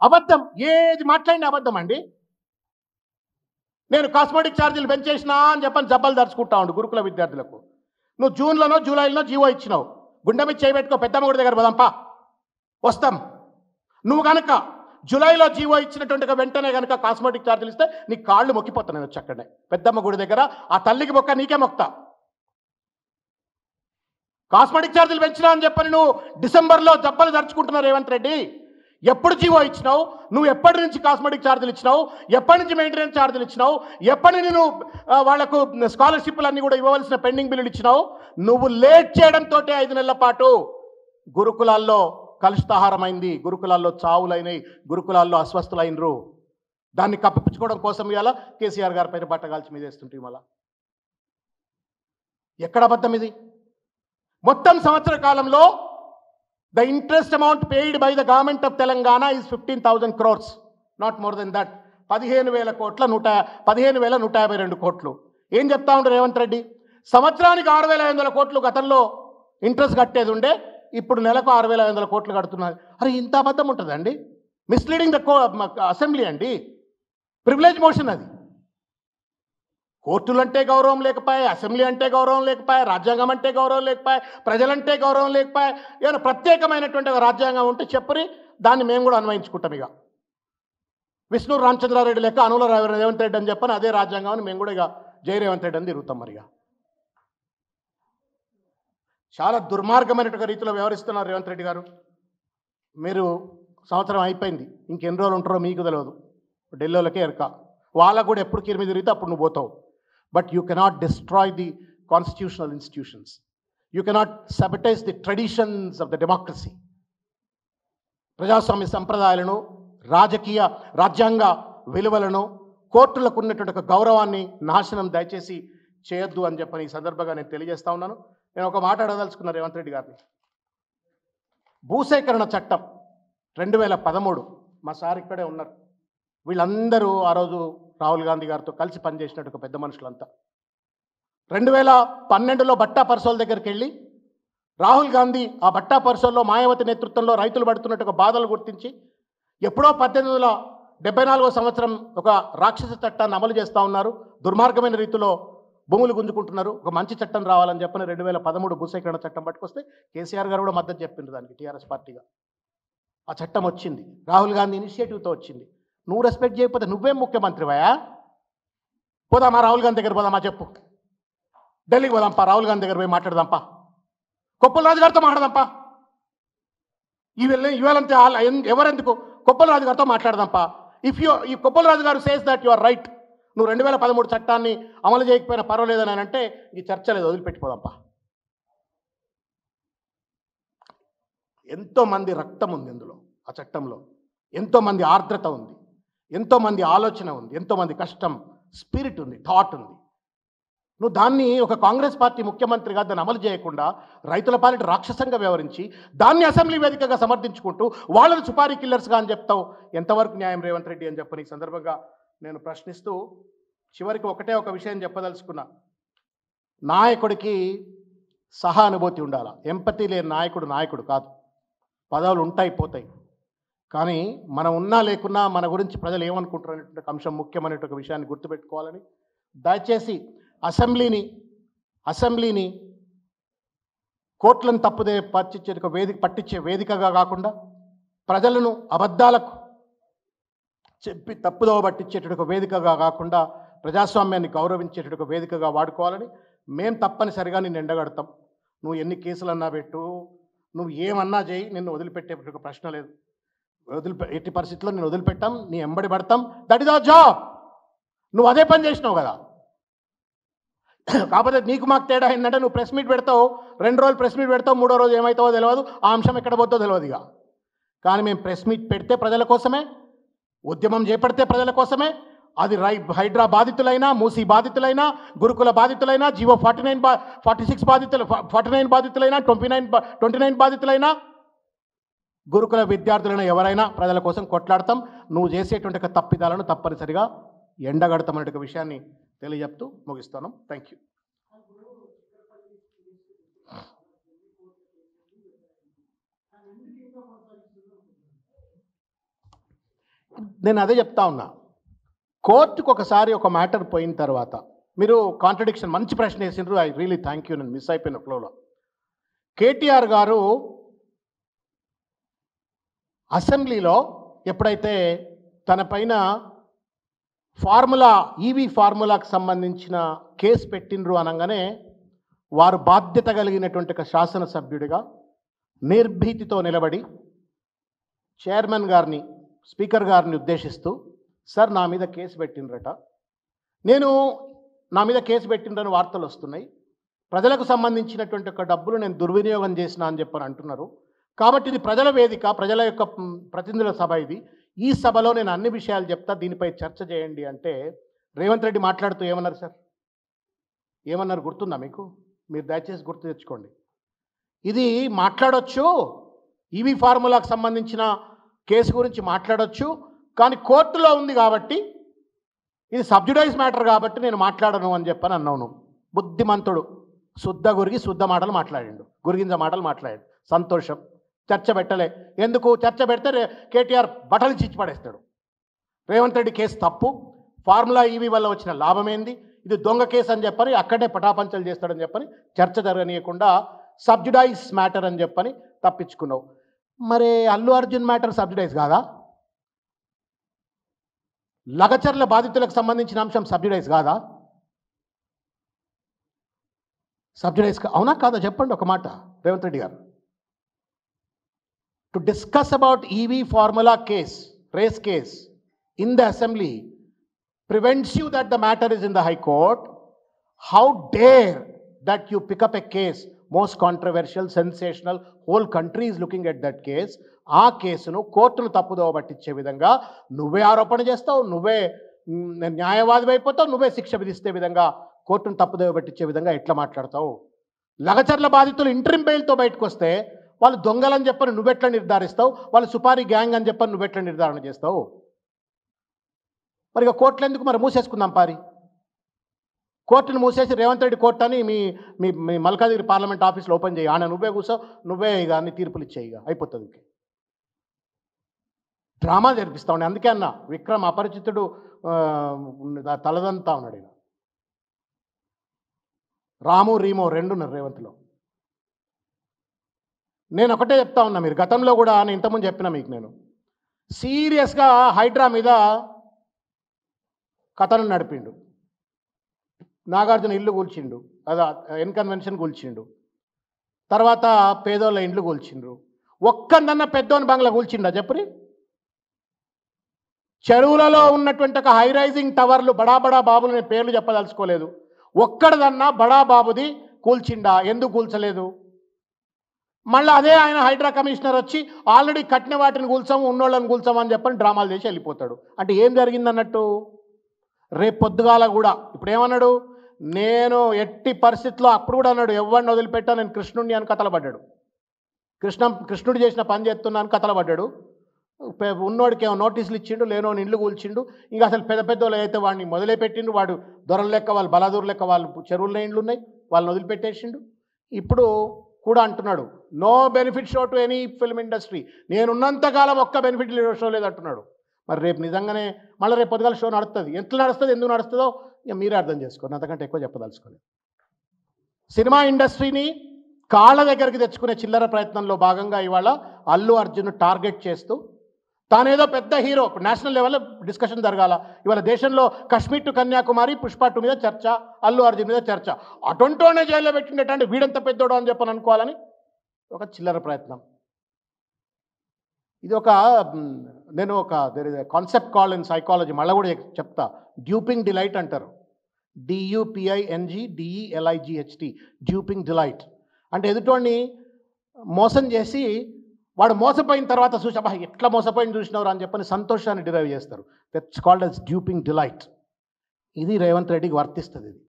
అబద్ధం, ఏది మాట్లాడిన అబద్ధం అండి. నేను కాస్మెటిక్ ఛార్జీలు పెంచేసినా అని చెప్పని జబ్బలు దరుచుకుంటా ఉండు గురుకుల విద్యార్థులకు. నువ్వు జూన్లోనో జూలైలోనో జీవో ఇచ్చినావు, గుండె మీద చేయబెట్టుకో, పెద్దమ్మ గుడి దగ్గర పోదాంపా, వస్తాం. నువ్వు కనుక జూలైలో జీవో ఇచ్చినటువంటి వెంటనే కనుక కాస్మెటిక్ ఛార్జీలు ఇస్తే నీ కాళ్ళు మొక్కిపోతా నేను వచ్చి అక్కడనే పెద్దమ్మ గుడి దగ్గర, ఆ తల్లికి మొక్క నీకే మొక్తా. కాస్మెటిక్ ఛార్జీలు పెంచినా అని చెప్పని నువ్వు డిసెంబర్లో జబ్బలు దరుచుకుంటున్నావు రేవంత్ రెడ్డి. ఎప్పుడు జీవో ఇచ్చినావు నువ్వు? ఎప్పటి నుంచి కాస్మెటిక్ ఛార్జీలు ఇచ్చినావు? ఎప్పటి నుంచి మెయింటెనెన్స్ ఛార్జీలు ఇచ్చినావు? ఎప్పటి నుంచి నువ్వు వాళ్లకు స్కాలర్షిప్లు అన్నీ కూడా ఇవ్వవలసిన పెండింగ్ బిల్లులు ఇచ్చినావు? నువ్వు లేట్ చేయడంతో 5 నెలల పాటు గురుకులాల్లో కలుషితాహారమైంది, గురుకులాల్లో చావులైనవి, గురుకులాల్లో అస్వస్థులైనరు. దాన్ని కప్పిపుచ్చుకోవడం కోసం ఇవాళ కేసీఆర్ గారి పైన బట్టగాల్చి మీద వేస్తుంటే మళ్ళా ఎక్కడ అబద్ధం ఇది? మొత్తం సంవత్సర కాలంలో the interest amount paid by the government of Telangana is 15,000 crores, not more than that. 15,000 కోట్ల 15,152 కోట్లు. ఏం చెప్తా ఉండే రేవంత్ రెడ్డి? సంవత్సరానికి 6,500 కోట్లు గతంలో ఇంట్రెస్ట్ కట్టేది ఉండే, ఇప్పుడు నెలకు 6,500 కోట్లు కడుతున్నారు. అరే ఇంత అబద్ధం ఉంటుందండి? మిస్లీడింగ్ ద అసెంబ్లీ అండి, ప్రివిలేజ్ మోషన్ అది. కోర్టులు అంటే గౌరవం లేకపోయా, అసెంబ్లీ అంటే గౌరవం లేకపోయా, రాజ్యాంగం అంటే గౌరవం లేకపోయా, ప్రజలంటే గౌరవం లేకపోయా. ఏమైనా ప్రత్యేకమైనటువంటి ఒక రాజ్యాంగం ఉంటే చెప్పరి, దాన్ని మేము కూడా అన్వయించుకుంటాం. ఇక విష్ణు రామచంద్రారెడ్డి లెక్క అనుల రేవంత్ రెడ్డి అని చెప్పని అదే రాజ్యాంగం అని మేము కూడా ఇక జై రేవంత్ రెడ్డి అని తిరుగుతాం. మరిగా చాలా దుర్మార్గమైనటువంటి రీతిలో వ్యవహరిస్తున్నారు రేవంత్ రెడ్డి గారు. మీరు సంవత్సరం అయిపోయింది, ఇంకెన్ని రోజులు ఉంటారో మీకు తెలియదు. ఢిల్లీలోకే ఎరక, వాళ్ళకు కూడా ఎప్పుడు కిరిమి తిరిగితే అప్పుడు నువ్వు పోతావు. But you cannot destroy the constitutional institutions, you cannot sabotage the traditions of the democracy. ప్రజాస్వామ్య సంప్రదాయాలను, రాజ్యాంగ విలువలను, కోర్టులకు ఉన్నటువంటి ఒక గౌరవాన్ని నాశనం దయచేసి చేయొద్దు అని చెప్పని ఈ సందర్భంగా నేను తెలియజేస్తా ఉన్నాను. నేను ఒక మాట అడగదలుచుకున్నా రేవంత్ రెడ్డి గారిని. భూసేకరణ చట్టం 2013, మా సార్ ఇక్కడే ఉన్నారు, వీళ్ళందరూ ఆ రోజు రాహుల్ గాంధీ గారితో కలిసి పనిచేసినట్టు ఒక పెద్ద మనుషులంతా 2012లో బట్టా పర్సోల్ దగ్గరికి వెళ్ళి రాహుల్ గాంధీ ఆ బట్టా పర్సోల్లో మాయావతి నేతృత్వంలో రైతులు పడుతున్నట్టు ఒక బాధలు గుర్తించి ఎప్పుడో 1874వ సంవత్సరం ఒక రాక్షస చట్టాన్ని అమలు చేస్తూ ఉన్నారు, దుర్మార్గమైన రీతిలో భూములు గుంజుకుంటున్నారు, ఒక మంచి చట్టం రావాలని చెప్పని 2013 భూసేకరణ చట్టం పట్టుకొస్తే కేసీఆర్ గారు కూడా మద్దతు చెప్పిండ్రు దానికి టీఆర్ఎస్ పార్టీగా. ఆ చట్టం వచ్చింది, రాహుల్ గాంధీ ఇనిషియేటివ్తో వచ్చింది. నువ్వు రెస్పెక్ట్ చేయకపోతే నువ్వేం ముఖ్యమంత్రివయా? పోదామా రాహుల్ గాంధీ దగ్గర పోదామా చెప్పు, ఢిల్లీకి పోదాంపా, రాహుల్ గాంధీ దగ్గర పోయి మాట్లాడదాంపా, కొప్పుల రాజు గారితో మాట్లాడదాంపా. ఇవాళంతే ఎవరెందుకు కొప్పుల రాజు గారితో మాట్లాడదాంపా. ఈ Koppula Raju garu says that you are right, నువ్వు 2013 చట్టాన్ని అమలు చేయకపోయినా పర్వాలేదని అంటే ఈ చర్చ లేదు, వదిలిపెట్టిపోదాంపా. ఎంతోమంది రక్తం ఉంది ఇందులో, ఆ చట్టంలో ఎంతోమంది ఆర్ద్రత ఉంది, ఎంతోమంది ఆలోచన ఉంది, ఎంతోమంది కష్టం, స్పిరిట్ ఉంది, థాట్ ఉంది. నువ్వు దాన్ని ఒక కాంగ్రెస్ పార్టీ ముఖ్యమంత్రిగా దాన్ని అమలు చేయకుండా రైతుల పాలిట రాక్షసంగా వ్యవహరించి దాన్ని అసెంబ్లీ వేదికగా సమర్థించుకుంటూ వాళ్ళని సుపారీ కిల్లర్స్గా అని చెప్తావు. ఎంతవరకు న్యాయం రేవంత్ రెడ్డి అని చెప్పని ఈ సందర్భంగా నేను ప్రశ్నిస్తూ చివరికి ఒకటే ఒక విషయం చెప్పదలుచుకున్నా. నాయకుడికి సహానుభూతి ఉండాలి. ఎంపతి లేని నాయకుడు కాదు. పదవులు ఉంటాయి పోతాయి, కానీ మనం ఉన్నా లేకున్నా మన గురించి ప్రజలు ఏమనుకుంటారు అనేటువంటి అంశం ముఖ్యమైనటువంటి విషయాన్ని గుర్తుపెట్టుకోవాలని దయచేసి అసెంబ్లీని కోట్లను తప్పుదే పట్టించే వేదికగా కాకుండా, ప్రజలను అబద్ధాలకు చెప్పి తప్పుదోవ పట్టించేటువంటి వేదికగా కాకుండా ప్రజాస్వామ్యాన్ని గౌరవించేటువంటి వేదికగా వాడుకోవాలని మేము తప్పనిసరిగా నిన్ను ఎండగడతాం. నువ్వు ఎన్ని కేసులన్నా పెట్టు, నువ్వు ఏమన్నా చేయి, నిన్ను వదిలిపెట్టే ప్రశ్న లేదు. ఎట్టి పరిస్థితుల్లో నేను వదిలిపెట్టాం, నీ ఎంబడి పడతాం. That is our job. నువ్వు అదే పని చేసినావు కదా. కాకపోతే నీకు మాకు తేడా ఏంటంటే నువ్వు ప్రెస్ మీట్ పెడతావు, 2 రోజులు ప్రెస్ మీట్ పెడతావు, 3వ రోజు ఏమవుతావో తెలియదు, ఆ అంశం ఎక్కడ పోతుందో తెలియదు. ఇక కానీ మేము ప్రెస్ మీట్ పెడితే ప్రజల కోసమే, ఉద్యమం చేపడితే ప్రజల కోసమే. అది హైడ్రా బాధితులైనా, మూసీ బాధితులైనా, గురుకుల బాధితులైనా, జీవో 46 బాధితులు, 49 బాధితులైనా, 29 బాధితులైనా, గురుకుల విద్యార్థులైన ఎవరైనా ప్రజల కోసం కొట్లాడతాం. నువ్వు చేసేటువంటి తప్పిదాలను తప్పనిసరిగా ఎండగడతామనే విషయాన్ని తెలియజెప్తూ ముగిస్తాను. Thank you. నేను అదే చెప్తా ఉన్నా. కోర్టుకు ఒకసారి ఒక మ్యాటర్ పోయిన తర్వాత మీరు కాంట్రడిక్షన్ మంచి ప్రశ్న వేసిండ్రు. I really thank you. నేను మిస్ అయిపోయిన ఫ్లోలో. కేటీఆర్ గారు అసెంబ్లీలో ఎప్పుడైతే తన పైన ఈవీ ఫార్ములాకు సంబంధించిన కేసు పెట్టిండ్రు అనగానే వారు బాధ్యత కలిగినటువంటి ఒక శాసనసభ్యుడిగా నిర్భీతితో నిలబడి చైర్మన్ గారిని, స్పీకర్ గారిని ఉద్దేశిస్తూ, సార్ నా మీద కేసు పెట్టిండ్రట, నా మీద కేసు పెట్టిండ్రని వార్తలు వస్తున్నాయి, ప్రజలకు సంబంధించినటువంటి ఒక డబ్బులు నేను దుర్వినియోగం చేసిన అని చెప్పని అంటున్నారు, కాబట్టి ఇది ప్రజల వేదిక, ప్రజల యొక్క ప్రతినిధుల సభ, ఈ సభలో నేను అన్ని విషయాలు చెప్తా, దీనిపై చర్చ చేయండి అంటే రేవంత్ రెడ్డి మాట్లాడుతూ ఏమన్నారు సార్? ఏమన్నారు గుర్తుందా మీకు? మీరు దయచేసి గుర్తు తెచ్చుకోండి. ఇది మాట్లాడొచ్చు, ఈవీ ఫార్ములాకు సంబంధించిన కేసు గురించి మాట్లాడొచ్చు, కానీ కోర్టులో ఉంది కాబట్టి ఇది సబ్జుడైజ్ మ్యాటర్ కాబట్టి నేను మాట్లాడను అని చెప్పని అన్నాను. బుద్ధిమంతుడు, శుద్ధ గురిగి శుద్ధ మాటలు మాట్లాడిండు, గురిగింజ మాటలు మాట్లాడాడు. సంతోషం. చర్చ పెట్టలే. ఎందుకు? చర్చ పెడితే కేటీఆర్ బట్టలు చిచ్చి పడేస్తాడు. రేవంత్ రెడ్డి కేసు తప్పు, ఫార్ములా ఈవీ వల్ల వచ్చిన లాభం ఏంది, ఇది దొంగ కేసు అని చెప్పని అక్కడే పటాపంచలు చేస్తాడని చెప్పని చర్చ జరగనీయకుండా సబ్జుడైజ్ మ్యాటర్ అని చెప్పని తప్పించుకున్నావు. మరి అల్లు అర్జున్ మ్యాటర్ సబ్జుడైజ్ కాదా? లగచర్ల బాధితులకు సంబంధించిన అంశం సబ్జుడైజ్ కాదా? సబ్జుడైజ్ అవునా కాదా చెప్పండి ఒక మాట Revanth Reddy garu. To discuss about EV formula case, race case in the assembly prevents you that the matter is in the high court. How dare that you pick up a case, most controversial, sensational, whole country is looking at that case. ఆ కేసును కోర్టును తప్పుదోవ పట్టించే విధంగా నువ్వే ఆరోపణ చేస్తావు, నువ్వే న్యాయవాది అయిపోతావు, నువ్వే శిక్ష విధిస్తే విధంగా కోర్టును తప్పుదోవ పట్టించే విధంగా ఎట్లా మాట్లాడతావు? లగచర్ల బాధితులు ఇంటరిమ్ బెయిల్తో బయటకు వస్తే వాళ్ళు దొంగలని చెప్పని నువ్వెట్లా నిర్ధారిస్తావు? వాళ్ళు సుపారీ గ్యాంగ్ అని చెప్పని నువ్వెట్లా నిర్ధారణ చేస్తావు? మరి ఇక కోర్టులు ఎందుకు? మరి మూసేసుకుందాం పారి. కోర్టును మూసేసి రేవంత్ రెడ్డి కోర్టు అని మీ మీ మల్కాజిగిరి పార్లమెంట్ ఆఫీస్లో ఓపెన్ చేయి. ఆడ నువ్వే కూర్చో, నువ్వే ఇక అన్ని తీర్పులు ఇచ్చేయి, ఇక అయిపోతుంది. డ్రామా జరిపిస్తా ఉండే. అందుకే అన్న విక్రమ్ అపరిచితుడు తలదంతా ఉన్నాడు. ఇక రాము రీమో రెండున్నారు రేవంత్లో. నేను ఒకటే చెప్తా ఉన్నా, మీరు గతంలో కూడా నేను ఇంతకుముందు చెప్పిన మీకు, నేను సీరియస్గా హైడ్రా మీద కథను నడిపిండు. నాగార్జున ఇల్లు కూల్చిండు, అదా ఎన్కన్వెన్షన్ కూల్చిండు, తర్వాత పేదోళ్ళ ఇండ్లు కూల్చిండ్రు. ఒక్కదన్న పెద్దోని బంగ్లా కూల్చిండా చెప్పరి? చెరువులలో ఉన్నటువంటి ఒక హై రైజింగ్ టవర్లు, బడా బాబులు, నేను పేర్లు చెప్పదలుచుకోలేదు, ఒక్కడదన్నా బడా బాబుది కూల్చిండా? ఎందుకు కూల్చలేదు? మళ్ళీ అదే ఆయన హైడ్రా కమిషనర్ వచ్చి ఆల్రెడీ కట్టిన వాటిని కూల్చాము, ఉన్నోళ్ళని కూల్చాము అని చెప్పని డ్రామాలు చేసి వెళ్ళిపోతాడు. అంటే ఏం జరిగిందన్నట్టు? రేపు పొద్దుగాల కూడా ఇప్పుడు ఏమన్నాడు? నేను ఎట్టి పరిస్థితుల్లో, అప్పుడు కూడా అన్నాడు, ఎవరిని వదిలిపెట్టా, నేను కృష్ణుడిని అని కథలు పడ్డాడు. కృష్ణుడు చేసిన పని చేస్తున్నాను కథలు పడ్డాడు. ఉన్నోడికి ఏమో నోటీసులు ఇచ్చిండు, లేనోని ఇండ్లు కూల్చిండు. ఇంకా అసలు పెద్ద వాళ్ళు అయితే వాడిని మొదలుపెట్టిండు. వాడు దొరల లెక్క, వాళ్ళు బలాదూరు లెక్క, వాళ్ళు చెరువుల్లో ఇండ్లు ఉన్నాయి, వాళ్ళని వదిలిపెట్టేసిండు. ఇప్పుడు కూడా అంటున్నాడు, no benefit show to any film industry, నేనున్నంతకాలం ఒక్క బెనిఫిట్ షో లేదు అంటున్నాడు. మరి రేపు నిజంగానే మళ్ళీ రేపు పొద్దుగాల షో నడుస్తుంది. ఎట్లా నడుస్తుంది, ఎందుకు నడుస్తుందో ఇక మీరే అర్థం చేసుకోండి, అంతకంటే ఎక్కువ చెప్పదలుచుకోలేదు. సినిమా ఇండస్ట్రీని కాళ్ళ దగ్గరికి తెచ్చుకునే చిల్లర ప్రయత్నంలో భాగంగా ఇవాళ అల్లు అర్జున్ టార్గెట్ చేస్తూ తానేదో పెద్ద హీరో, నేషనల్ లెవెల్లో డిస్కషన్ జరగాల. ఇవాళ దేశంలో కాశ్మీర్ టు కన్యాకుమారి, పుష్ప 2 మీద చర్చ, అల్లు అర్జున్ మీద చర్చ. అటొంటోనే జైల్లో పెట్టిండేటంటే వీడంత పెద్దోడు అని చెప్పని అనుకోవాలని ఒక చిల్లర ప్రయత్నం. ఇది నేను there is a concept called in psychology, మళ్ళీ కూడా చెప్తా, డ్యూపింగ్ డిలైట్ అంటారు. DUPING DELIGHT, డ్యూపింగ్ డిలైట్ అంటే ఎదుటోడిని మోసం చేసి వాడు మోసపోయిన తర్వాత చూసి అబ్బా ఎట్లా మోసపోయిన చూసినవారు అని చెప్పని సంతోషాన్ని డిరైవ్ చేస్తారు. That's called as duping delight. ఇది రేవంత్ రెడ్డికి వర్తిస్తుంది. ఇది